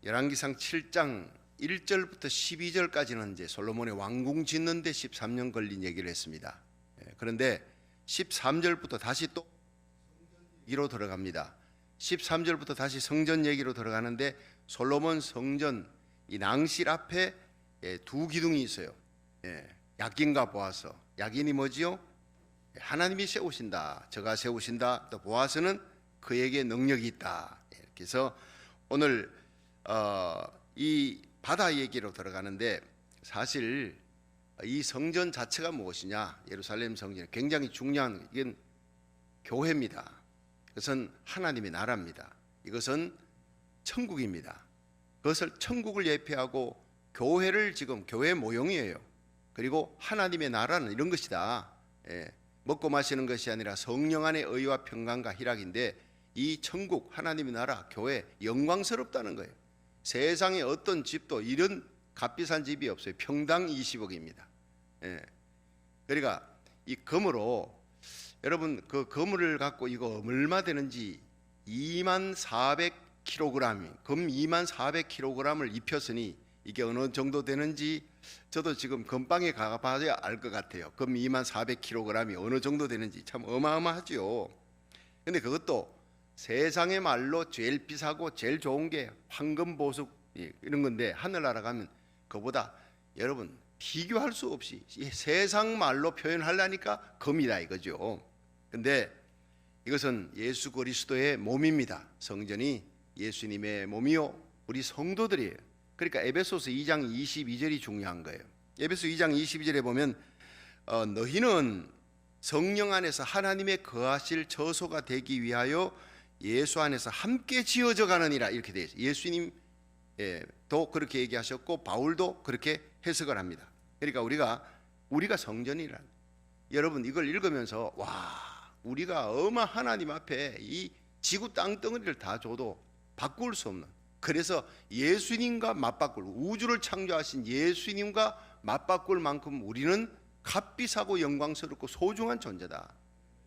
열왕기상 7장 1절부터 12절까지는 이제 솔로몬의 왕궁 짓는 데 13년 걸린 얘기를 했습니다. 그런데 13절부터 다시 또 얘기로 들어갑니다. 13절부터 다시 성전 얘기로 들어가는데 솔로몬 성전 이 낭실 앞에 두 기둥이 있어요. 약인과 보아서. 약인이 뭐지요? 하나님이 세우신다. 저가 세우신다. 또 보아서는 그에게 능력이 있다. 이렇게 해서 오늘 이 바다 얘기로 들어가는데, 사실 이 성전 자체가 무엇이냐, 예루살렘 성전 굉장히 중요한, 이건 교회입니다. 이것은 하나님의 나라입니다. 이것은 천국입니다. 그것을 천국을 예표하고 교회를 지금 교회 모형이에요. 그리고 하나님의 나라는 이런 것이다. 먹고 마시는 것이 아니라 성령 안의 의와 평강과 희락인데, 이 천국 하나님의 나라 교회 영광스럽다는 거예요. 세상에 어떤 집도 이런 값비싼 집이 없어요. 평당 20억입니다. 그러니까 이 금으로, 여러분 그 금을 갖고 이거 얼마 되는지, 2400kg, 금 2400kg을 입혔으니 이게 어느 정도 되는지 저도 지금 금방에 가봐야 알 것 같아요. 금 2400kg이 어느 정도 되는지 참 어마어마하죠. 근데 그것도 세상의 말로 제일 비싸고 제일 좋은 게 황금 보석 이런 건데, 하늘나라 가면 그보다 여러분 비교할 수 없이 세상 말로 표현하려니까 금이다 이거죠. 근데 이것은 예수 그리스도의 몸입니다. 성전이 예수님의 몸이요 우리 성도들이에요. 그러니까 에베소서 2장 22절이 중요한 거예요. 에베소 2장 22절에 보면 너희는 성령 안에서 하나님의 거하실 처소가 되기 위하여 예수 안에서 함께 지어져 가느니라, 이렇게 되어 있어요. 예수님도 그렇게 얘기하셨고 바울도 그렇게 해석을 합니다. 그러니까 우리가 성전이란, 여러분 이걸 읽으면서 와, 우리가 하나님 앞에 이 지구 땅덩어리를 다 줘도 바꿀 수 없는, 그래서 예수님과 맞바꿀, 우주를 창조하신 예수님과 맞바꿀 만큼 우리는 값비싸고 영광스럽고 소중한 존재다.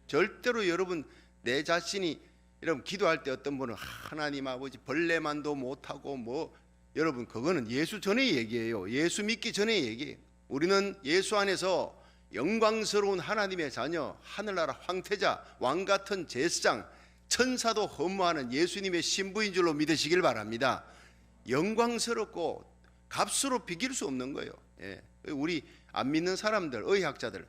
절대로 여러분 내 자신이, 여러분 기도할 때 어떤 분은 하나님 아버지 벌레만도 못하고 여러분 그거는 예수 전의 얘기예요. 예수 믿기 전의 얘기예요. 우리는 예수 안에서 영광스러운 하나님의 자녀, 하늘나라 황태자, 왕같은 제사장, 천사도 허무하는 예수님의 신부인 줄로 믿으시길 바랍니다. 영광스럽고 값으로 비길 수 없는 거예요. 우리 안 믿는 사람들, 의학자들,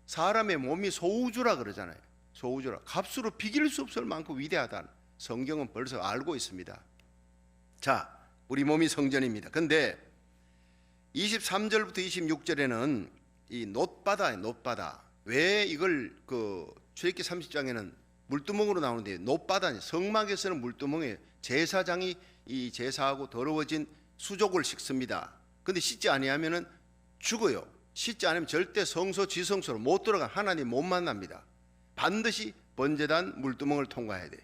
사람의 몸이 소우주라 그러잖아요. 소우주라, 값으로 비길 수 없을 만큼 위대하다는 성경은 벌써 알고 있습니다. 자, 우리 몸이 성전입니다. 근데 23절부터 26절에는 이 놋바다예요. 놋바다. 왜 이걸 출애굽기 30장에는 물두멍으로 나오는데, 놋바다, 성막에서는 물두멍에 제사장이 이 제사하고 더러워진 수족을 씻습니다. 근데 씻지 아니하면은 죽어요. 씻지 않으면 절대 성소 지성소로 못 들어가, 하나님 못 만납니다. 반드시 번제단 물두멍을 통과해야 돼.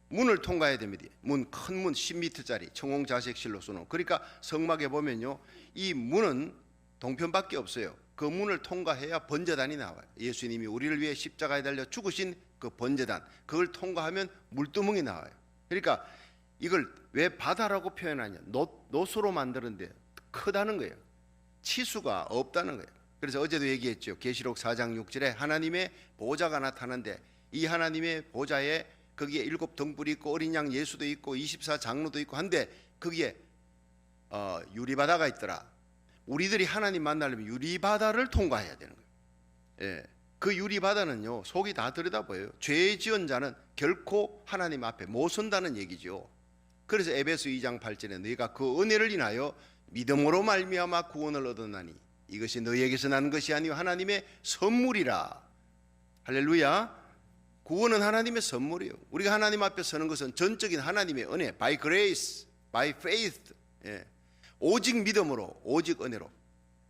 문을 통과해야 됩니다. 큰 문 10m짜리 청홍자색실로 쏘는. 그러니까 성막에 보면요, 이 문은 동편밖에 없어요. 그 문을 통과해야 번제단이 나와요. 예수님이 우리를 위해 십자가에 달려 죽으신 그 번제단, 그걸 통과하면 물두멍이 나와요. 그러니까 이걸 왜 바다라고 표현하냐, 놋으로 만드는데 크다는 거예요. 치수가 없다는 거예요. 그래서 어제도 얘기했죠. 계시록 4장 6절에 하나님의 보좌가 나타나는데, 이 하나님의 보좌에 거기에 7 등불이 있고 어린 양 예수도 있고 24 장로도 있고 한데, 거기에 유리바다가 있더라. 우리들이 하나님 만나려면 유리바다를 통과해야 되는 거예요. 그 유리바다는요, 속이 다 들여다보여요. 죄 지은 자는 결코 하나님 앞에 못 선다는 얘기죠. 그래서 에베소 2장 8절에 너희가 그 은혜를 인하여 믿음으로 말미암아 구원을 얻었나니 이것이 너희에게서 난 것이 아니요 하나님의 선물이라. 할렐루야. 구원은 하나님의 선물이에요. 우리가 하나님 앞에 서는 것은 전적인 하나님의 은혜, by grace, by faith, 오직 믿음으로, 오직 은혜로.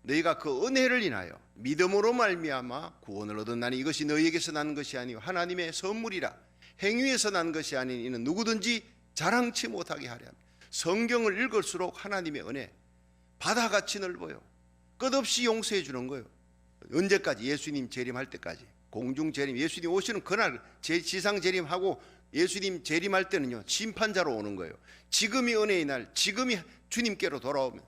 너희가 그 은혜를 인하여 믿음으로 말미암아 구원을 얻었나니 이것이 너희에게서 난 것이 아니요 하나님의 선물이라. 행위에서 난 것이 아닌 이는 누구든지 자랑치 못하게 하려 합니다. 성경을 읽을수록 하나님의 은혜 바다같이 넓어요. 끝없이 용서해 주는 거예요. 언제까지? 예수님 재림할 때까지. 공중 재림, 예수님 오시는 그날 지상 재림하고 예수님 재림할 때는요, 심판자로 오는 거예요. 지금이 은혜의 날, 지금이 주님께로 돌아오면,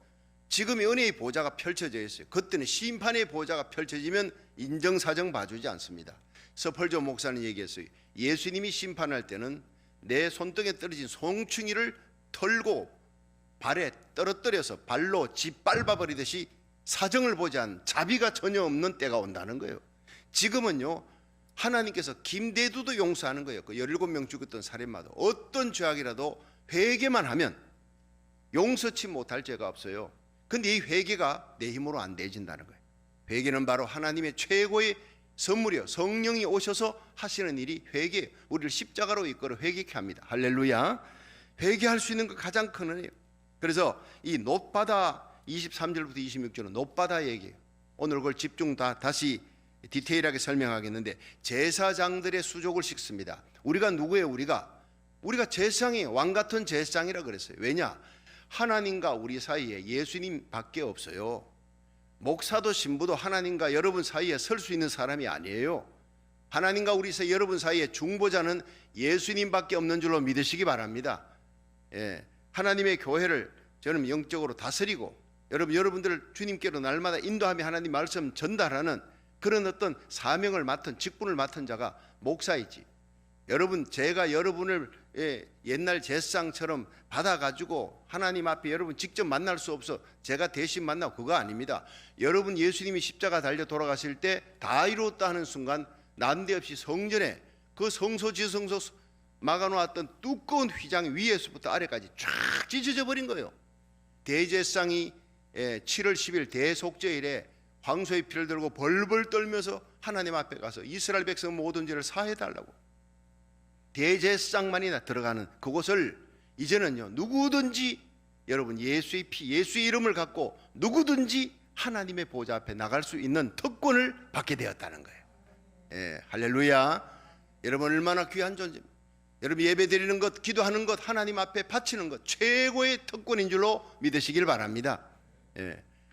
지금이 은혜의 보좌가 펼쳐져 있어요. 그때는 심판의 보좌가 펼쳐지면 인정사정 봐주지 않습니다. 서펄저 목사는 얘기했어요. 예수님이 심판할 때는 내 손등에 떨어진 송충이를 털고 발에 떨어뜨려서 발로 짓밟아버리듯이 사정을 보지 않은, 자비가 전혀 없는 때가 온다는 거예요. 지금은요, 하나님께서 김대두도 용서하는 거예요. 그 17명 죽었던 살인마도 어떤 죄악이라도 회개만 하면 용서치 못할 죄가 없어요. 근데 이 회개가 내 힘으로 안 되진다는 거예요. 회개는 바로 하나님의 최고의 선물이요, 성령이 오셔서 하시는 일이 회개예요. 우리를 십자가로 이끌어 회개케 합니다. 할렐루야. 회개할 수 있는 것 가장 큰 은혜예요. 그래서 이 놋바다 23절부터 26절은 놋바다 얘기예요. 오늘 그걸 집중 다시 디테일하게 설명하겠는데, 제사장들의 수족을 씻습니다. 우리가 누구예요? 우리가 제사장이에요. 왕같은 제사장이라 그랬어요. 왜냐? 하나님과 우리 사이에 예수님밖에 없어요. 목사도 신부도 하나님과 여러분 사이에 설 수 있는 사람이 아니에요. 하나님과 우리 사이, 여러분 사이에 중보자는 예수님밖에 없는 줄로 믿으시기 바랍니다. 하나님의 교회를 저는 영적으로 다스리고 여러분들을 주님께로 날마다 인도하며 하나님 말씀 전달하는 그런 어떤 사명을 맡은, 직분을 맡은 자가 목사이지. 여러분, 제가 여러분을 옛날 제사장처럼 받아가지고 하나님 앞에 여러분 직접 만날 수 없어 제가 대신 만나고, 그거 아닙니다. 여러분 예수님이 십자가 달려 돌아가실 때 다 이루었다 하는 순간 난데없이 성전에 그 성소지성소 막아놓았던 두꺼운 휘장 위에서부터 아래까지 쫙 찢어져 버린 거예요. 대제사장이 7월 10일 대속죄일에 황소의 피를 들고 벌벌 떨면서 하나님 앞에 가서 이스라엘 백성 모든 죄를 사해달라고, 대제사장만이 들어가는 그곳을 이제는요, 누구든지 여러분 예수의 피, 예수의 이름을 갖고 누구든지 하나님의 보좌 앞에 나갈 수 있는 특권을 받게 되었다는 거예요. 할렐루야. 여러분 얼마나 귀한 존재입니다. 여러분 예배 드리는 것, 기도하는 것, 하나님 앞에 바치는 것 최고의 특권인 줄로 믿으시길 바랍니다.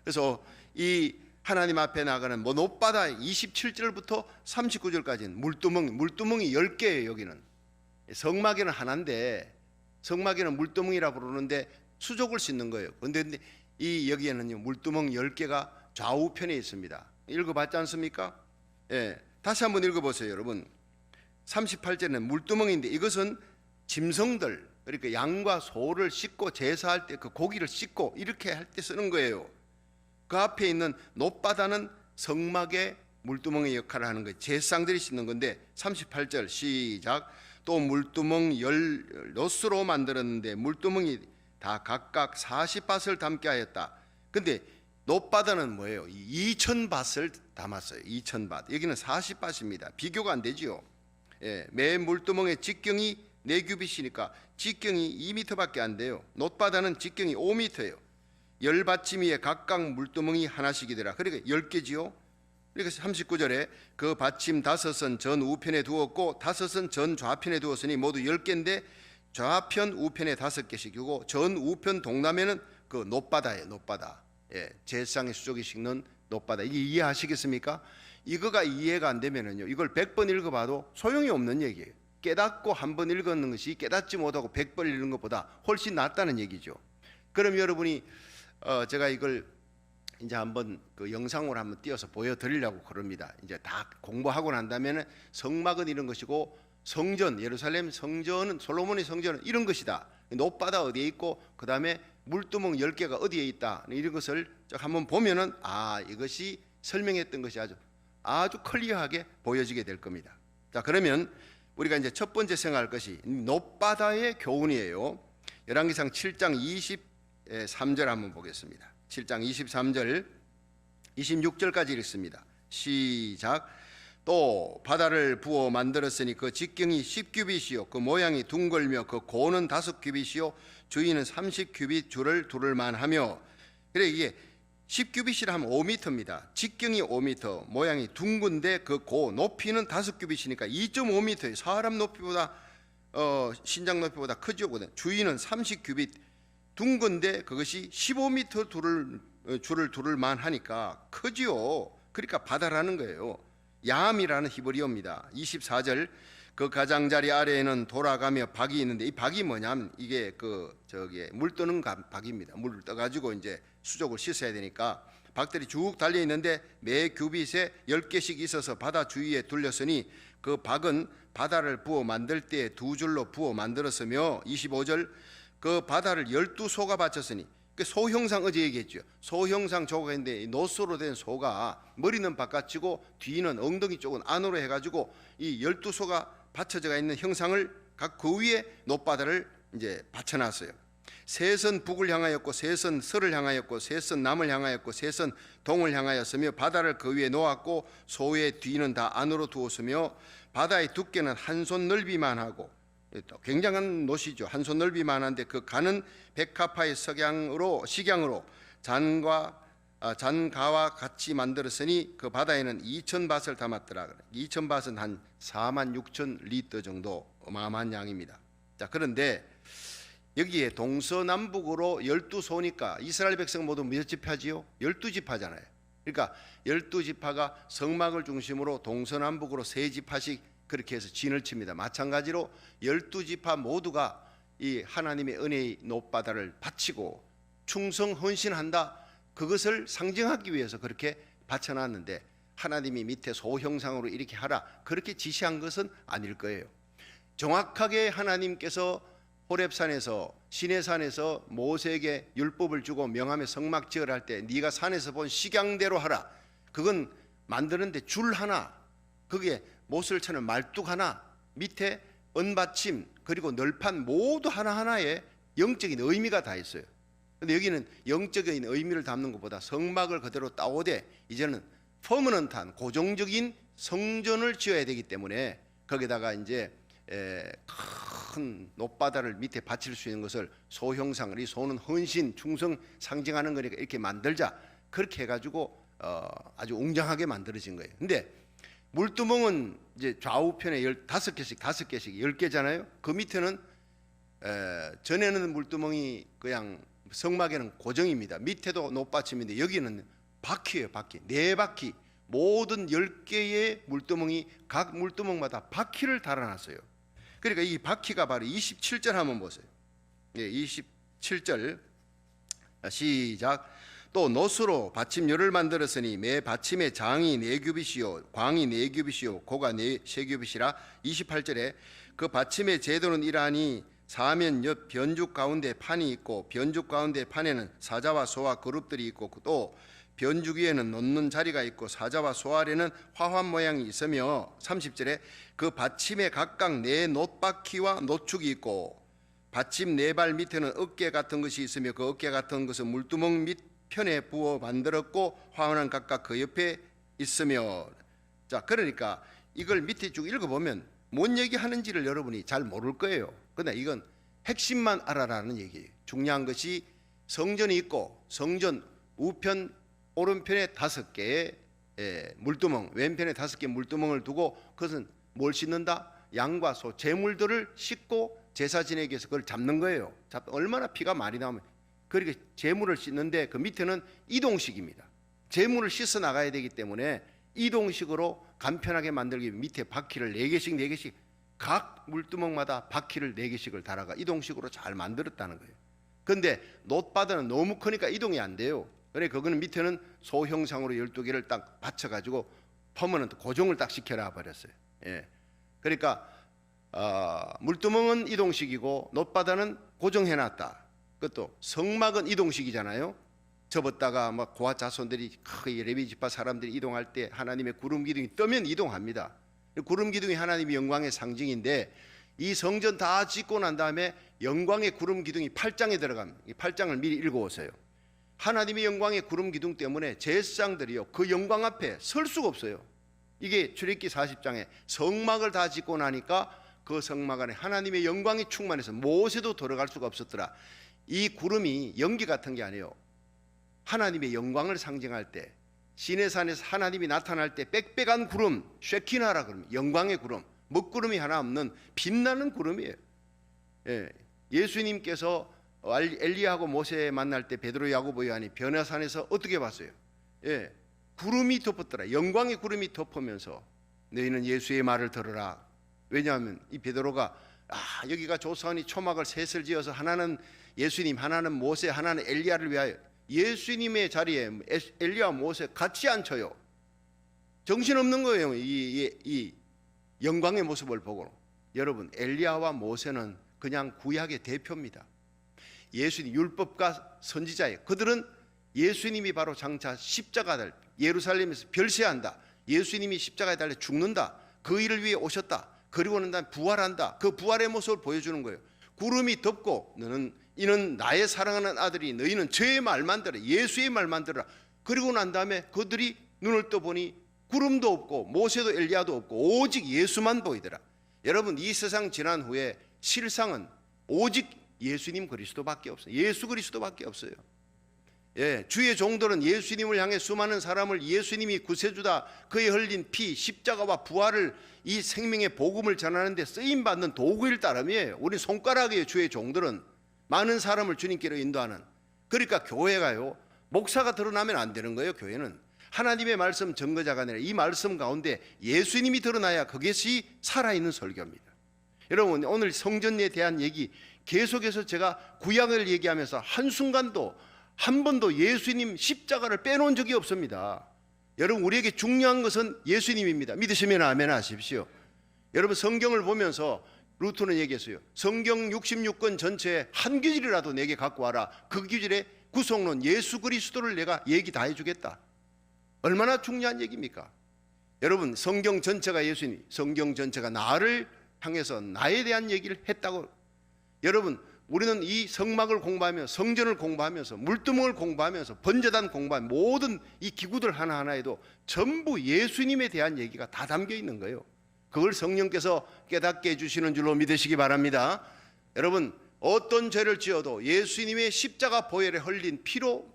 그래서 이 하나님 앞에 나가는 놋바다 27절부터 39절까지는 물두멍이 10개예요. 여기는 성막에는 하나인데, 성막에는 물두멍이라 부르는데 수족을 씻는 거예요. 그런데 이 여기에는요, 물두멍 10개가 좌우편에 있습니다. 읽어봤지 않습니까? 다시 한번 읽어보세요. 여러분 38절에는 물두멍인데 이것은 짐승들, 그러니까 양과 소를 씻고 제사할 때 그 고기를 씻고 이렇게 할 때 쓰는 거예요. 그 앞에 있는 놋바다는 성막의 물두멍의 역할을 하는 거예요. 제사장들이 씻는 건데, 38절 시작. 또 물두멍 10롯으로 만들었는데 물두멍이 다 각각 40밭을 담게 하였다. 근데 놋바다는 뭐예요? 2000밭을 담았어요. 2000밭. 여기는 40밭입니다. 비교가 안 되지요. 매 물두멍의 직경이 4규빗이니까 직경이 2m밖에 안 돼요. 놋바다는 직경이 5m예요. 10받침 위에 각각 물두멍이 하나씩이더라. 그러니까 10개지요. 그러니까 39절에 그 받침 5은 전 우편에 두었고 5은 전 좌편에 두었으니 모두 10개인데 좌편 우편에 5개씩이고 전 우편 동남에는 그 놋바다예요. 놋바다. 제사장의 수족이 씻는 놋바다. 이게 이해하시겠습니까? 이거가 이해가 안 되면은요, 이걸 100번 읽어봐도 소용이 없는 얘기예요. 깨닫고 한 번 읽었는 것이 깨닫지 못하고 100번 읽는 것보다 훨씬 낫다는 얘기죠. 그럼 여러분이 제가 이걸 이제 한번 그 영상으로 한번 띄워서 보여드리려고 그럽니다. 이제 다 공부하고 난 다음에는 성막은 이런 것이고 성전, 예루살렘 성전은, 솔로몬의 성전은 이런 것이다. 놋바다 어디에 있고 그 다음에 물두멍 10개가 어디에 있다. 이런 것을 쭉 한번 보면은 이것이 설명했던 것이 아주 클리어하게 보여지게 될 겁니다. 자, 그러면 우리가 이제 첫 번째 생각할 것이 놋바다의 교훈이에요. 열왕기상 7장 23절 한번 보겠습니다. 7장 23절 26절까지 읽습니다. 시작. 또 바다를 부어 만들었으니 그 직경이 10규빗이요 그 모양이 둥글며 그 고는 5규빗이요 주위는 30규빗 줄을 두를 만하며. 그래, 이게 10규빗이라 하면 5m입니다. 직경이 5m, 모양이 둥근데 그 고 높이는 5규빗이니까 2.5m예요. 사람 높이보다 신장 높이보다 크죠. 주위는 30규빗, 둥근데 그것이 15m 줄을 두를 만하니까 크지요. 그러니까 바다라는 거예요. 야함이라는 히브리어입니다. 24절 그 가장자리 아래에는 돌아가며 박이 있는데, 이 박이 뭐냐면 이게 물 뜨는 박입니다. 물을 떠가지고 이제 수족을 씻어야 되니까 박들이 쭉 달려 있는데 매 규빗에 10개씩 있어서 바다 주위에 둘렸으니 그 박은 바다를 부어 만들 때 두 줄로 부어 만들었으며 25절 그 바다를 12소가 바쳤으니, 그 소형상 어제 얘기했죠. 소형상 조가 있는데 노소로 된 소가 머리는 바깥이고 뒤는 엉덩이 쪽은 안으로 해가지고 이 12소가 받쳐져 있는 형상을 각 그 위에 놋바다를 이제 받쳐놨어요. 셋은 북을 향하였고 셋은 서를 향하였고 셋은 남을 향하였고 셋은 동을 향하였으며 바다를 그 위에 놓았고 소의 뒤는 다 안으로 두었으며 바다의 두께는 한 손 넓이만 하고, 굉장한 놋이죠. 한 손 넓이만 한데 그 가는 백합화의 식양으로 잔가와 같이 만들었으니 그 바다에는 2,000밭을 담았더라. 2,000밭은 한 46,000리터 정도, 어마어마한 양입니다. 자, 그런데 여기에 동서남북으로 12소니까 이스라엘 백성 모두 몇 지파지요? 12지파잖아요. 그러니까 12지파가 성막을 중심으로 동서남북으로 3지파씩 그렇게 해서 진을 칩니다. 마찬가지로 12지파 모두가 이 하나님의 은혜의 놋바다를 바치고 충성 헌신한다, 그것을 상징하기 위해서 그렇게 바쳐놨는데, 하나님이 밑에 소형상으로 이렇게 하라 그렇게 지시한 것은 아닐 거예요. 정확하게 하나님께서 호렙산에서 시내산에서 모세에게 율법을 주고 명함에 성막 지으라 할 때 네가 산에서 본 식양대로 하라, 그건 만드는데 줄 하나, 그게 못을 쳐는 말뚝 하나, 밑에 은받침 그리고 널판 모두 하나하나에 영적인 의미가 다 있어요. 근데 여기는 영적인 의미를 담는 것보다 성막을 그대로 따오되 이제는 퍼머넌트한 고정적인 성전을 지어야 되기 때문에 거기다가 이제 큰 놋바다를 밑에 받칠 수 있는 것을 소형상을, 이 소는 헌신, 충성 상징하는 거니까 이렇게 만들자, 그렇게 해가지고 아주 웅장하게 만들어진 거예요. 근데 물두멍은 이제 좌우편에 15개씩 10개잖아요. 그 밑에는 전에는 물두멍이 그냥 성막에는 고정입니다. 밑에도 놋받침인데 여기는 바퀴예요. 바퀴, 4바퀴, 모든 10개의 물두멍이 각 물두멍마다 바퀴를 달아놨어요. 그러니까 이 바퀴가 바로 27절 한번 보세요. 27절 시작. 또 놋으로 받침열을 만들었으니 매 받침의 장이 4규빗이요 광이 4규빗이요 고가 3규빗이라. 28절에 그 받침의 제도는 이러하니 사면 옆 변죽 가운데 판이 있고 변죽 가운데 판에는 사자와 소와 그룹들이 있고 또 변죽 위에는 놓는 자리가 있고 사자와 소 아래는 화환 모양이 있으며 30절에 그 받침에 각각 4 놋바퀴와 노축이 있고 받침 4발 밑에는 어깨 같은 것이 있으며 그 어깨 같은 것은 물두멍 밑 편에 부어 만들었고 화환은 각각 그 옆에 있으며. 자, 그러니까 이걸 밑에 쭉 읽어보면 뭔 얘기하는지를 여러분이 잘 모를 거예요. 근데 이건 핵심만 알아라는 얘기예요. 중요한 것이 성전이 있고 성전 우편 오른편에 5개의 물두멍, 왼편에 5개의 물두멍을 두고 그것은 뭘 씻는다? 양과 소, 제물들을 씻고 제사 지내기 위해서 그걸 잡는 거예요. 얼마나 피가 많이 나오면 그렇게 제물을 씻는데 그 밑에는 이동식입니다. 제물을 씻어 나가야 되기 때문에 이동식으로 간편하게 만들기 위해 밑에 바퀴를 4개씩 각 물두멍마다 바퀴를 4개씩을 달아가 이동식으로 잘 만들었다는 거예요. 그런데 놋바다는 너무 크니까 이동이 안 돼요. 그래 그거는 밑에는 소형상으로 12개를 딱 받쳐가지고 퍼머넌트 고정을 딱 시켜놔 버렸어요. 그러니까 물두멍은 이동식이고 놋바다는 고정해놨다. 그것도 성막은 이동식이잖아요. 접었다가 막 고아 자손들이 레위 지파 사람들이 이동할 때 하나님의 구름 기둥이 뜨면 이동합니다. 구름 기둥이 하나님의 영광의 상징인데 이 성전 다 짓고 난 다음에 영광의 구름 기둥이 8장에 들어갑니다. 이 8장을 미리 읽어오세요. 하나님의 영광의 구름 기둥 때문에 제사장들이요 그 영광 앞에 설 수가 없어요. 이게 출애굽기 40장에 성막을 다 짓고 나니까 그 성막 안에 하나님의 영광이 충만해서 모세도 들어갈 수가 없었더라. 이 구름이 연기 같은 게 아니에요. 하나님의 영광을 상징할 때 시내산에서 하나님이 나타날 때 빽빽한 구름, 쉐키나라 그러면 영광의 구름, 먹구름이 하나 없는 빛나는 구름이에요. 예수님께서 엘리야하고 모세 만날 때 베드로, 야고보, 요한이 변화산에서 어떻게 봤어요? 구름이 덮었더라. 영광의 구름이 덮으면서 너희는 예수의 말을 들으라. 왜냐하면 이 베드로가 여기가 조상이 초막을 셋을 지어서 하나는 예수님, 하나는 모세, 하나는 엘리야를 위하여, 예수님의 자리에 엘리야와 모세 같이 앉혀요. 정신없는 거예요. 이 영광의 모습을 보고. 여러분, 엘리야와 모세는 그냥 구약의 대표입니다. 예수님, 율법과 선지자예요. 그들은 예수님이 바로 장차 십자가를 예루살렘에서 별세한다, 예수님이 십자가에 달려 죽는다, 그 일을 위해 오셨다, 그리고 난 다음에 부활한다, 그 부활의 모습을 보여주는 거예요. 구름이 덮고 이는 나의 사랑하는 아들이, 너희는 저의 말만 들어, 예수의 말만 들어라. 그리고 난 다음에 그들이 눈을 떠보니 구름도 없고 모세도 엘리야도 없고 오직 예수만 보이더라. 여러분, 이 세상 지난 후에 실상은 오직 예수님 그리스도밖에 없어요. 예수 그리스도밖에 없어요. 주의 종들은 예수님을 향해 수많은 사람을 예수님이 구세주다, 그의 흘린 피, 십자가와 부활을, 이 생명의 복음을 전하는데 쓰임받는 도구일 따름이에요. 우리 손가락이에요. 주의 종들은 많은 사람을 주님께로 인도하는. 그러니까 교회가요, 목사가 드러나면 안 되는 거예요. 교회는 하나님의 말씀 증거자가 아니라 이 말씀 가운데 예수님이 드러나야 그것이 살아있는 설교입니다. 여러분, 오늘 성전에 대한 얘기 계속해서 제가 구약을 얘기하면서 한순간도 한 번도 예수님 십자가를 빼놓은 적이 없습니다. 여러분, 우리에게 중요한 것은 예수님입니다. 믿으시면 아멘 하십시오. 여러분, 성경을 보면서 루터는 얘기했어요. 성경 66권 전체에 한 규절이라도 내게 갖고 와라. 그 규절의 구속론 예수 그리스도를 내가 얘기 다 해주겠다. 얼마나 중요한 얘기입니까? 여러분, 성경 전체가 예수님, 성경 전체가 나를 향해서 나에 대한 얘기를 했다고. 여러분, 우리는 이 성막을 공부하면서, 성전을 공부하면서, 물두멍을 공부하면서, 번제단 공부하면 모든 이 기구들 하나하나에도 전부 예수님에 대한 얘기가 다 담겨 있는 거예요. 그걸 성령께서 깨닫게 해주시는 줄로 믿으시기 바랍니다. 여러분, 어떤 죄를 지어도 예수님의 십자가 보혈에 흘린 피로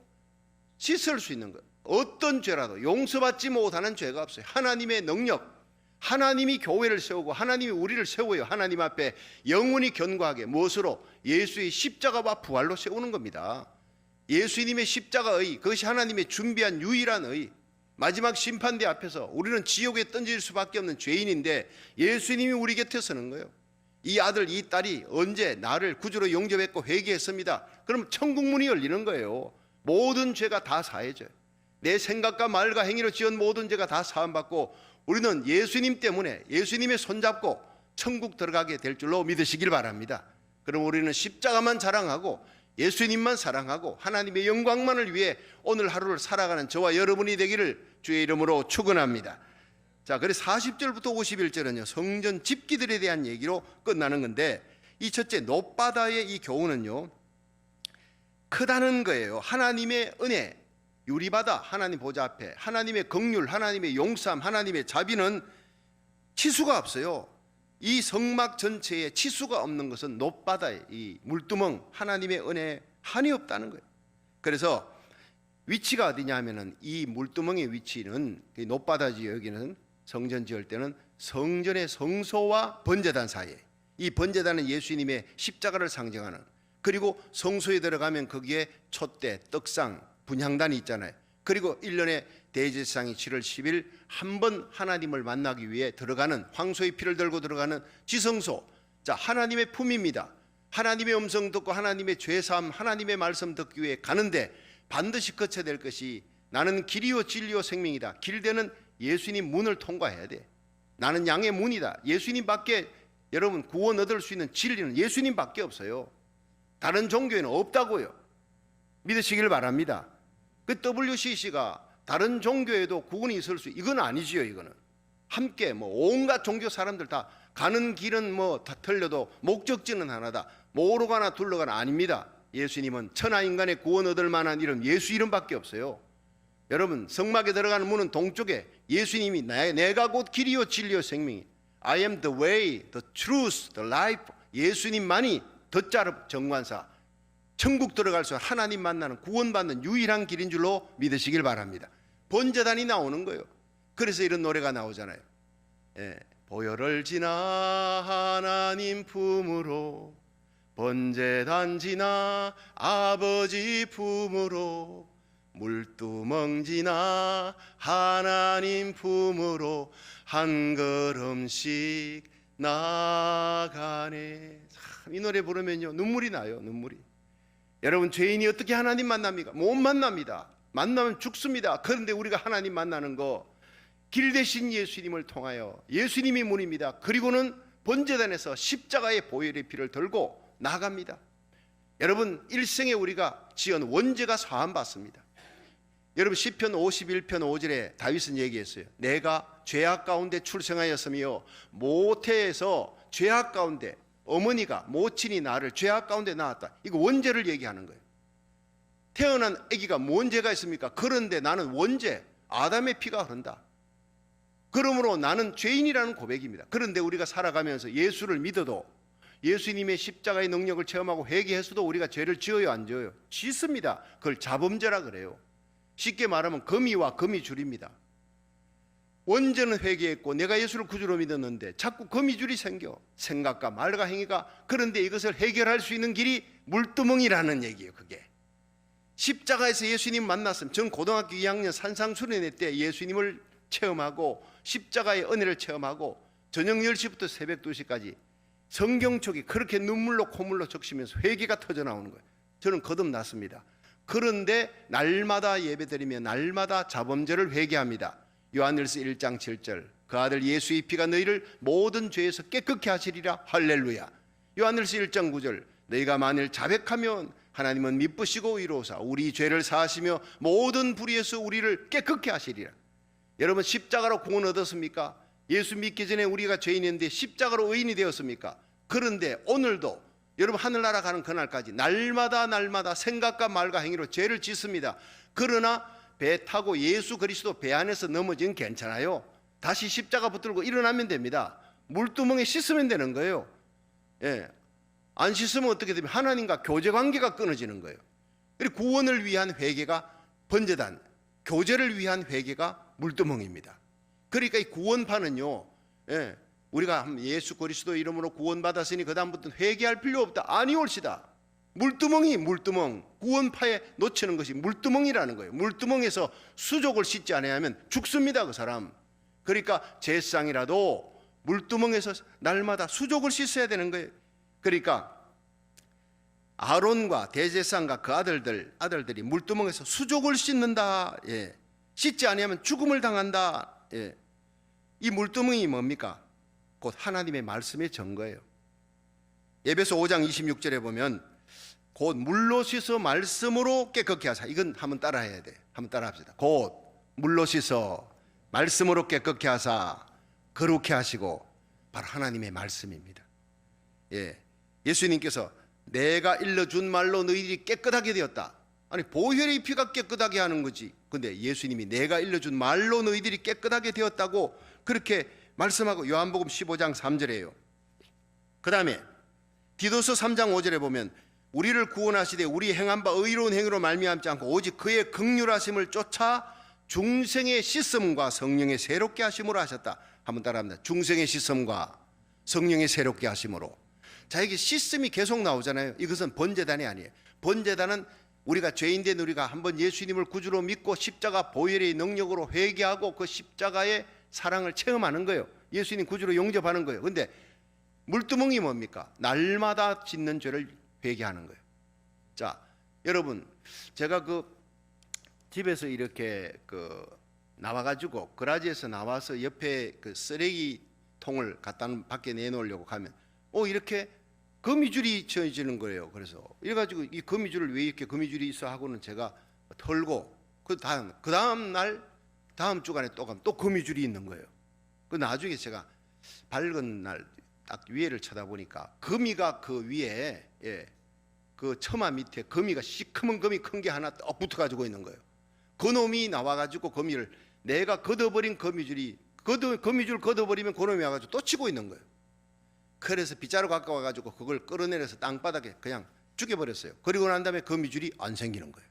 씻을 수 있는 것, 어떤 죄라도 용서받지 못하는 죄가 없어요. 하나님의 능력, 하나님이 교회를 세우고 하나님이 우리를 세워요. 하나님 앞에 영원히 견고하게. 무엇으로? 예수의 십자가와 부활로 세우는 겁니다. 예수님의 십자가의, 그것이 하나님의 준비한 유일한 의. 마지막 심판대 앞에서 우리는 지옥에 던질 수밖에 없는 죄인인데 예수님이 우리 곁에 서는 거예요. 이 아들 이 딸이 언제 나를 구주로 영접했고 회개했습니다. 그럼 천국 문이 열리는 거예요. 모든 죄가 다 사해져요. 내 생각과 말과 행위로 지은 모든 죄가 다 사함받고 우리는 예수님 때문에 예수님의 손잡고 천국 들어가게 될 줄로 믿으시길 바랍니다. 그럼 우리는 십자가만 자랑하고 예수님만 사랑하고 하나님의 영광만을 위해 오늘 하루를 살아가는 저와 여러분이 되기를 주의 이름으로 축원합니다. 자, 그래서 40절부터 51절은요 성전 집기들에 대한 얘기로 끝나는 건데, 이 첫째 놋바다의 이 교훈은요 크다는 거예요. 하나님의 은혜, 유리바다, 하나님 보좌 앞에 하나님의 긍휼, 하나님의 용서함, 하나님의 자비는 치수가 없어요. 이 성막 전체에 치수가 없는 것은 놋바다의 이 물두멍, 하나님의 은혜에 한이 없다는 거예요. 그래서 위치가 어디냐 하면은 이 물두멍의 위치는 놋바다 지역에는 성전 지을 때는 성전의 성소와 번제단 사이에, 이 번제단은 예수님의 십자가를 상징하는, 그리고 성소에 들어가면 거기에 촛대, 떡상, 분향단이 있잖아요. 그리고 1년에 대제사장이 7월 10일 한 번 하나님을 만나기 위해 들어가는, 황소의 피를 들고 들어가는 지성소. 자, 하나님의 품입니다. 하나님의 음성 듣고 하나님의 죄사함, 하나님의 말씀 듣기 위해 가는데 반드시 거쳐야 될 것이, 나는 길이요 진리요 생명이다. 길대는 예수님 문을 통과해야 돼. 나는 양의 문이다. 예수님밖에, 여러분, 구원 얻을 수 있는 진리는 예수님밖에 없어요. 다른 종교에는 없다고요. 믿으시길 바랍니다. 그 WCC가 다른 종교에도 구원이 있을 수, 이건 아니지요. 이거는 함께 온갖 종교 사람들 다 가는 길은 다 틀려도 목적지는 하나다. 뭐로 가나 둘러 가나 아닙니다. 예수님은 천하 인간의 구원 얻을 만한 이름, 예수 이름밖에 없어요. 여러분, 성막에 들어가는 문은 동쪽에 예수님이 내가 곧 길이요 진리요 생명이, I am the way, the truth, the life. 예수님만이 덧자르 정관사, 천국 들어갈 수 하나님 만나는, 구원받는 유일한 길인 줄로 믿으시길 바랍니다. 번제단이 나오는 거예요. 그래서 이런 노래가 나오잖아요. 보혈을 지나 하나님 품으로, 번제단 지나 아버지 품으로, 물두멍 지나 하나님 품으로 한 걸음씩 나가네. 참, 이 노래 부르면요 눈물이 나요. 눈물이. 여러분, 죄인이 어떻게 하나님 만납니까? 못 만납니다. 만나면 죽습니다. 그런데 우리가 하나님 만나는 거 길 대신 예수님을 통하여 예수님이 문입니다. 그리고는 번제단에서 십자가의 보혈의 피를 들고 나갑니다. 여러분, 일생에 우리가 지은 원죄가 사함받습니다. 여러분, 시편 51편 5절에 다윗은 얘기했어요. 내가 죄악 가운데 출생하였으며 모태에서 죄악 가운데, 어머니가 모친이 나를 죄악 가운데 낳았다. 이거 원죄를 얘기하는 거예요. 태어난 아기가 뭔 죄가 있습니까? 그런데 나는 원죄, 아담의 피가 흐른다. 그러므로 나는 죄인이라는 고백입니다. 그런데 우리가 살아가면서 예수를 믿어도, 예수님의 십자가의 능력을 체험하고 회개해서도 우리가 죄를 지어요, 안 지어요? 짓습니다. 그걸 자범죄라 그래요. 쉽게 말하면 거미와 거미줄입니다. 원죄는 회개했고 내가 예수를 구주로 믿었는데 자꾸 거미줄이 생겨. 생각과 말과 행위가. 그런데 이것을 해결할 수 있는 길이 물두멍이라는 얘기예요. 그게 십자가에서 예수님 만났으면, 전 고등학교 2학년 산상수련회 때 예수님을 체험하고 십자가의 은혜를 체험하고 저녁 10시부터 새벽 2시까지 성경책이 그렇게 눈물로 콧물로 적시면서 회개가 터져나오는 거예요. 저는 거듭났습니다. 그런데 날마다 예배드리며 날마다 자범죄를 회개합니다. 요한일서 1장 7절, 그 아들 예수의 피가 너희를 모든 죄에서 깨끗게 하시리라. 할렐루야. 요한일서 1장 9절, 너희가 만일 자백하면 하나님은 미쁘시고 의로우사 우리 죄를 사하시며 모든 불의에서 우리를 깨끗게 하시리라. 여러분, 십자가로 구원 얻었습니까? 예수 믿기 전에 우리가 죄인인데 십자가로 의인이 되었습니까? 그런데 오늘도 여러분, 하늘나라 가는 그날까지 날마다 생각과 말과 행위로 죄를 짓습니다. 그러나 배 타고 예수 그리스도 배 안에서 넘어지면 괜찮아요. 다시 십자가 붙들고 일어나면 됩니다. 물두멍에 씻으면 되는 거예요. 예. 안 씻으면 어떻게 되면 하나님과 교제 관계가 끊어지는 거예요. 그리고 구원을 위한 회개가 번제단, 교제를 위한 회개가 물두멍입니다. 그러니까 이 구원파는요, 예, 우리가 예수 그리스도 이름으로 구원받았으니 그 다음부터 회개할 필요 없다, 아니올시다. 물두멍, 구원파에 놓치는 것이 물두멍이라는 거예요. 물두멍에서 수족을 씻지 않으면 죽습니다, 그 사람. 그러니까 제사장이라도 물두멍에서 날마다 수족을 씻어야 되는 거예요. 그러니까 아론과 대제사장과 그 아들들이 물두멍에서 수족을 씻는다. 예. 씻지 않으면 죽음을 당한다. 예. 이 물두멍이 뭡니까? 곧 하나님의 말씀의 증거예요. 에베소 5장 26절에 보면 곧 물로 씻어 말씀으로 깨끗게 하사. 이건 한번 따라해야 돼. 한번 따라합시다. 곧 물로 씻어 말씀으로 깨끗게 하사 거룩해 하시고. 바로 하나님의 말씀입니다. 예. 예수님께서 내가 일러준 말로 너희들이 깨끗하게 되었다. 아니, 보혈의 피가 깨끗하게 하는 거지. 근데 예수님이 내가 일러준 말로 너희들이 깨끗하게 되었다고 그렇게 말씀하고 요한복음 15장 3절에요. 그 다음에 디도서 3장 5절에 보면 우리를 구원하시되 우리 행한 바 의로운 행위로 말미암지 않고 오직 그의 긍휼하심을 쫓아 중생의 씻음과 성령의 새롭게 하심으로 하셨다. 한번 따라합니다. 중생의 씻음과 성령의 새롭게 하심으로. 자, 이게 씻음이 계속 나오잖아요. 이것은 번제단이 아니에요. 번제단은 우리가 죄인된 우리가 한번 예수님을 구주로 믿고 십자가 보혈의 능력으로 회개하고 그 십자가의 사랑을 체험하는 거예요. 예수님 구주로 용접하는 거예요. 근데 물두멍이 뭡니까? 날마다 짓는 죄를 회개하는 거예요. 자, 여러분, 제가 그 집에서 이렇게 나와가지고 거라지에서 나와서 옆에 그 쓰레기통을 갖다 밖에 내놓으려고 가면 이렇게 거미줄이 쳐지는 거예요. 그래서 이래가지고 이 거미줄을 왜 이렇게 거미줄이 있어 하고는 제가 털고 그 다음 날 다음 주간에 또 가면 또 거미줄이 있는 거예요. 그 나중에 제가 밝은 날 딱 위에를 쳐다보니까 거미가 그 위에, 예, 그 처마 밑에 거미가 시커먼 거미 큰 게 하나 딱 붙어가지고 있는 거예요. 그 놈이 나와가지고 거미를, 내가 걷어버린 거미줄이 거미줄 걷어버리면 그 놈이 와가지고 또 치고 있는 거예요. 그래서 빗자루 갖고 와가지고 그걸 끌어내려서 땅바닥에 그냥 죽여버렸어요. 그리고 난 다음에 거미줄이 안 생기는 거예요.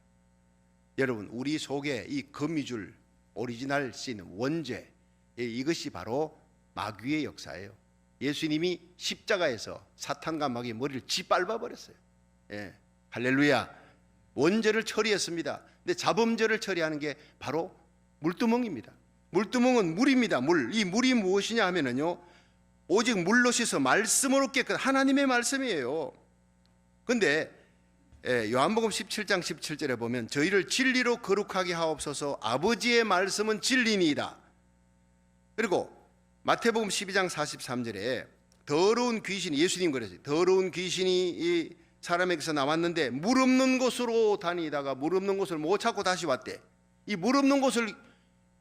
여러분, 우리 속에 이 거미줄, 오리지널 씬, 원죄, 이것이 바로 마귀의 역사예요. 예수님이 십자가에서 사탄과 마귀의 머리를 짓밟아버렸어요. 예, 할렐루야. 원죄를 처리했습니다. 근데 자범죄를 처리하는 게 바로 물두멍입니다. 물두멍은 물입니다. 물. 이 물이 무엇이냐 하면은요, 오직 물로 씻어 말씀으로 깨끗. 하나님의 말씀이에요. 근데 요한복음 17장 17절에 보면 저희를 진리로 거룩하게 하옵소서. 아버지의 말씀은 진리니이다. 그리고 마태복음 12장 43절에 더러운 귀신이, 예수님 그랬어요. 더러운 귀신이 이 사람에게서 나왔는데 물 없는 곳으로 다니다가 물 없는 곳을 못 찾고 다시 왔대. 이 물 없는 곳을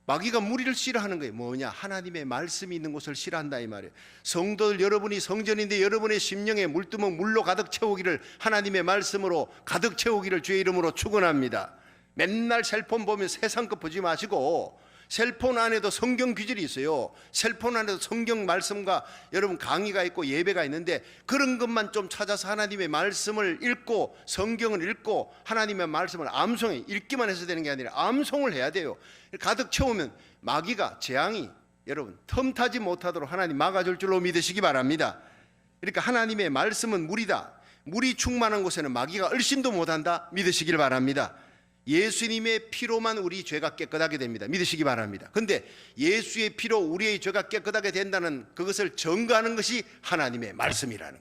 마귀가 무리를 싫어하는 거예요. 뭐냐? 하나님의 말씀이 있는 곳을 싫어한다 이 말이에요. 성도들, 여러분이 성전인데 여러분의 심령에 물두멍 물로 가득 채우기를, 하나님의 말씀으로 가득 채우기를 주의 이름으로 축원합니다. 맨날 셀폰 보면 세상 것 보지 마시고, 셀폰 안에도 성경 귀절이 있어요. 셀폰 안에도 성경 말씀과 여러분 강의가 있고 예배가 있는데, 그런 것만 좀 찾아서 하나님의 말씀을 읽고 성경을 읽고 하나님의 말씀을 암송해, 읽기만 해서 되는 게 아니라 암송을 해야 돼요. 가득 채우면 마귀가, 재앙이 여러분 틈타지 못하도록 하나님 막아줄 줄로 믿으시기 바랍니다. 그러니까 하나님의 말씀은 물이다. 물이 충만한 곳에는 마귀가 얼씬도 못한다 믿으시길 바랍니다. 예수님의 피로만 우리 죄가 깨끗하게 됩니다. 믿으시기 바랍니다. 근데 예수의 피로 우리의 죄가 깨끗하게 된다는 그것을 증거하는 것이 하나님의 말씀이라는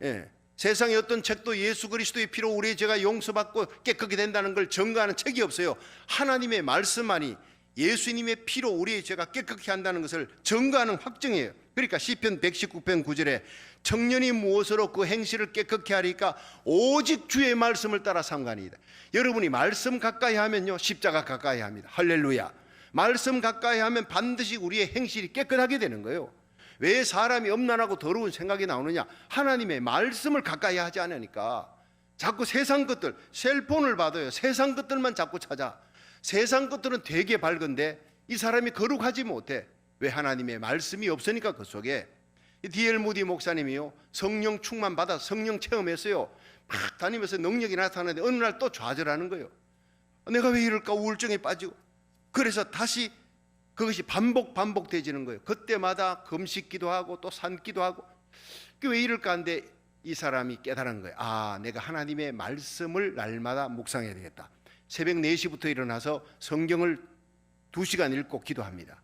거예요. 세상의 어떤 책도 예수 그리스도의 피로 우리의 죄가 용서받고 깨끗하게 된다는 걸 증거하는 책이 없어요. 하나님의 말씀만이 예수님의 피로 우리의 죄가 깨끗게 한다는 것을 증거하는 확증이에요. 그러니까 시편 119편 9절에 청년이 무엇으로 그 행실을 깨끗게 하리까? 오직 주의 말씀을 따라 삼가니이다. 여러분이 말씀 가까이 하면요, 십자가 가까이 합니다. 할렐루야. 말씀 가까이 하면 반드시 우리의 행실이 깨끗하게 되는 거예요. 왜 사람이 엄난하고 더러운 생각이 나오느냐? 하나님의 말씀을 가까이 하지 않으니까. 자꾸 세상 것들, 셀폰을 받아요. 세상 것들만 자꾸 찾아. 세상 것들은 되게 밝은데 이 사람이 거룩하지 못해. 왜? 하나님의 말씀이 없으니까. 그 속에 D.L. 무디 목사님이요, 성령 충만 받아 성령 체험했어요. 막 다니면서 능력이 나타나는데 어느 날 또 좌절하는 거예요. 내가 왜 이럴까? 우울증에 빠지고. 그래서 다시 그것이 반복되지는 거예요. 그때마다 금식기도 하고 또 산기도 하고. 왜 이럴까 하는데 이 사람이 깨달은 거예요. 아, 내가 하나님의 말씀을 날마다 묵상해야 되겠다. 새벽 4시부터 일어나서 성경을 2시간 읽고 기도합니다.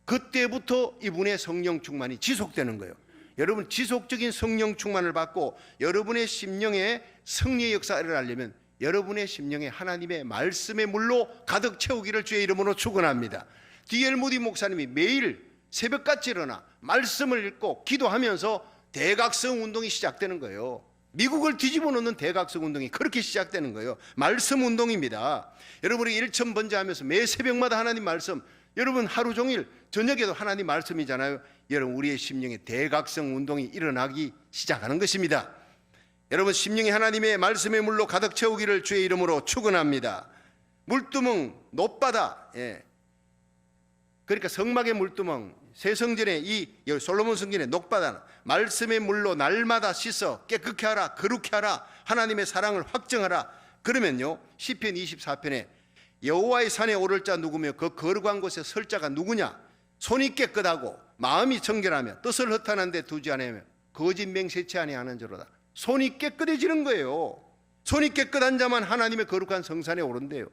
그때부터 이분의 성령 충만이 지속되는 거예요. 여러분, 지속적인 성령 충만을 받고 여러분의 심령에 승리의 역사를 하려면 여러분의 심령에 하나님의 말씀의 물로 가득 채우기를 주의 이름으로 축원합니다. D.L. 무디 목사님이 매일 새벽같이 일어나 말씀을 읽고 기도하면서 대각성 운동이 시작되는 거예요. 미국을 뒤집어 놓는 대각성 운동이 그렇게 시작되는 거예요. 말씀 운동입니다. 여러분이 일천번제하면서 매 새벽마다 하나님 말씀, 여러분 하루 종일 저녁에도 하나님 말씀이잖아요. 여러분, 우리의 심령에 대각성 운동이 일어나기 시작하는 것입니다. 여러분, 심령이 하나님의 말씀의 물로 가득 채우기를 주의 이름으로 축원합니다. 물두멍, 놋바다, 그러니까 성막의 물두멍, 새성전의 이 솔로몬 성전의 녹바다, 말씀의 물로 날마다 씻어 깨끗게 하라, 거룩게 하라, 하나님의 사랑을 확증하라. 그러면요, 시편 24편에 여호와의 산에 오를 자 누구며 그 거룩한 곳에 설 자가 누구냐? 손이 깨끗하고 마음이 정결하며 뜻을 허탄한 데 두지 않으며 거짓 맹세치 아니하는 자로다. 손이 깨끗해지는 거예요. 손이 깨끗한 자만 하나님의 거룩한 성산에 오른대요.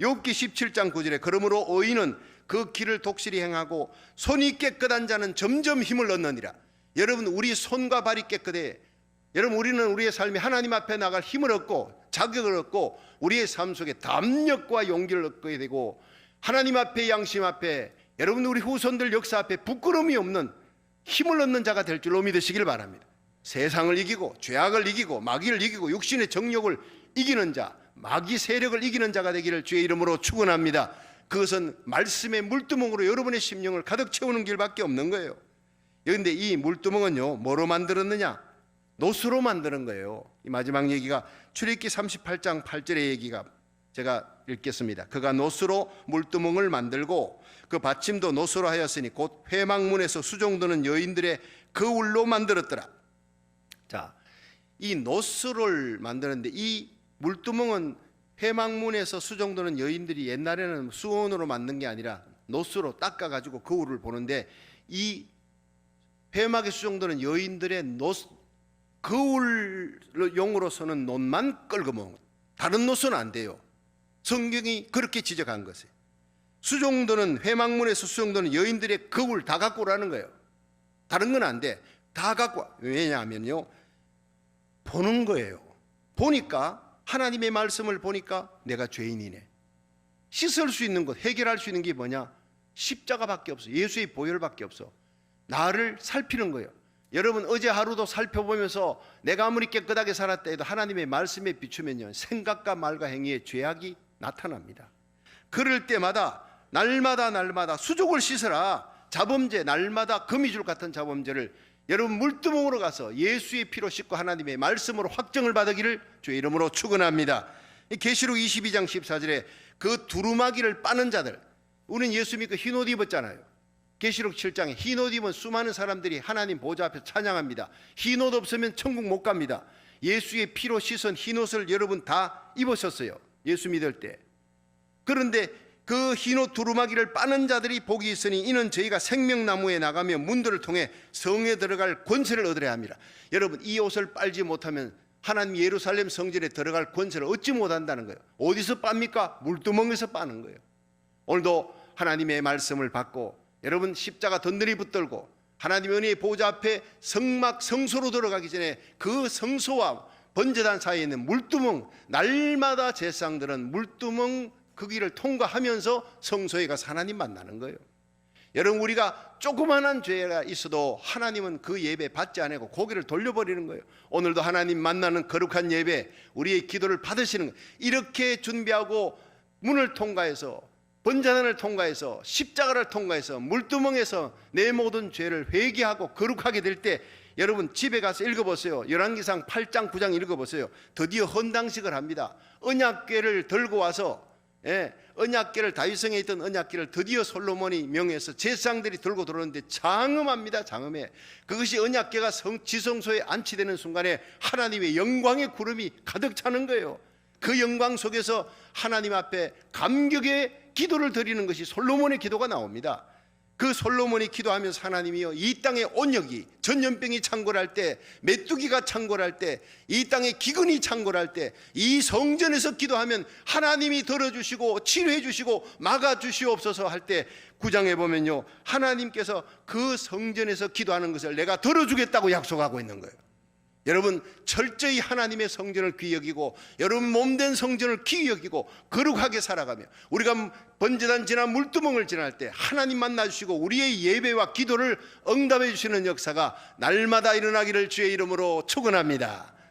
욥기 17장 9절에 그러므로 의인은 그 길을 독실히 행하고 손이 깨끗한 자는 점점 힘을 얻느니라. 여러분, 우리 손과 발이 깨끗해. 여러분, 우리는 우리의 삶이 하나님 앞에 나갈 힘을 얻고 자격을 얻고 우리의 삶 속에 담력과 용기를 얻게 되고 하나님 앞에, 양심 앞에, 여러분 우리 후손들 역사 앞에 부끄러움이 없는 힘을 얻는 자가 될 줄로 믿으시길 바랍니다. 세상을 이기고 죄악을 이기고 마귀를 이기고 육신의 정욕을 이기는 자, 마귀 세력을 이기는 자가 되기를 주의 이름으로 축원합니다. 그것은 말씀의 물두멍으로 여러분의 심령을 가득 채우는 길밖에 없는 거예요. 그런데 이 물두멍은요, 뭐로 만들었느냐? 노수로 만드는 거예요. 이 마지막 얘기가 출애굽기 38장 8절의 얘기가, 제가 읽겠습니다. 그가 노수로 물두멍을 만들고 그 받침도 노수로 하였으니 곧 회막문에서 수종드는 여인들의 거울로 만들었더라. 자, 이 노수를 만드는데 이 물두멍은 회막문에서 수종드는 여인들이 옛날에는 수건으로 만든 게 아니라 노수로 닦아가지고 거울을 보는데, 이 회막에 수종드는 여인들의 거울용으로서는 논만 끌고 먹는, 다른 노수는 안 돼요. 성경이 그렇게 지적한 것이에요. 수종드는 회막문에서 수종드는 여인들의 거울 다 갖고 오라는 거예요. 다른 건 안 돼. 다 갖고 와. 왜냐하면요, 보는 거예요. 보니까 하나님의 말씀을 보니까 내가 죄인이네. 씻을 수 있는 것, 해결할 수 있는 게 뭐냐? 십자가밖에 없어. 예수의 보혈밖에 없어. 나를 살피는 거예요. 여러분, 어제 하루도 살펴보면서 내가 아무리 깨끗하게 살았다 해도 하나님의 말씀에 비추면요, 생각과 말과 행위에 죄악이 나타납니다. 그럴 때마다 날마다 수족을 씻으라. 자범죄, 날마다 거미줄 같은 자범죄를 여러분 물두멍으로 가서 예수의 피로 씻고 하나님의 말씀으로 확정을 받으기를 주의 이름으로 축원합니다. 계시록 22장 14절에 그 두루마기를 빠는 자들, 우리는 예수 믿고 흰옷 입었잖아요. 계시록 7장에 흰옷 입은 수많은 사람들이 하나님 보좌 앞에 찬양합니다. 흰옷 없으면 천국 못 갑니다. 예수의 피로 씻은 흰옷을 여러분 다 입으셨어요, 예수 믿을 때. 그런데 그 흰옷 두루마기를 빠는 자들이 복이 있으니 이는 저희가 생명나무에 나가며 문들을 통해 성에 들어갈 권세를 얻으려 합니다. 여러분, 이 옷을 빨지 못하면 하나님 예루살렘 성전에 들어갈 권세를 얻지 못한다는 거예요. 어디서 빱니까? 물두멍에서 빠는 거예요. 오늘도 하나님의 말씀을 받고 여러분 십자가 든든히 붙들고 하나님의 은혜의 보좌 앞에 성막 성소로 들어가기 전에 그 성소와 번제단 사이에 있는 물두멍, 날마다 제사장들은 물두멍 그 길을 통과하면서 성소에 가서 하나님 만나는 거예요. 여러분, 우리가 조그만한 죄가 있어도 하나님은 그 예배 받지 않고 고개를 돌려버리는 거예요. 오늘도 하나님 만나는 거룩한 예배, 우리의 기도를 받으시는 거예요. 이렇게 준비하고 문을 통과해서, 번제단을 통과해서, 십자가를 통과해서, 물두멍에서 내 모든 죄를 회개하고 거룩하게 될 때 여러분 집에 가서 읽어보세요. 열왕기상 8장 9장 읽어보세요. 드디어 헌당식을 합니다. 언약궤를 들고 와서, 언약궤를, 다윗성에 있던 언약궤를 드디어 솔로몬이 명해서 제사장들이 들고 들어오는데 장엄합니다. 장엄해. 그것이 언약궤가 지성소에 안치되는 순간에 하나님의 영광의 구름이 가득 차는 거예요. 그 영광 속에서 하나님 앞에 감격의 기도를 드리는 것이 솔로몬의 기도가 나옵니다. 그 솔로몬이 기도하면서 하나님이여, 이 땅에 온역이, 전염병이 창궐할 때, 메뚜기가 창궐할 때, 이 땅에 기근이 창궐할 때 이 성전에서 기도하면 하나님이 들어주시고 치료해 주시고 막아주시옵소서 할 때 9장에 보면요, 하나님께서 그 성전에서 기도하는 것을 내가 들어주겠다고 약속하고 있는 거예요. 여러분, 철저히 하나님의 성전을 귀히 여기고 여러분 몸된 성전을 귀히 여기고 거룩하게 살아가며 우리가 번제단 지나 물두멍을 지날 때 하나님 만나주시고 우리의 예배와 기도를 응답해 주시는 역사가 날마다 일어나기를 주의 이름으로 축원합니다.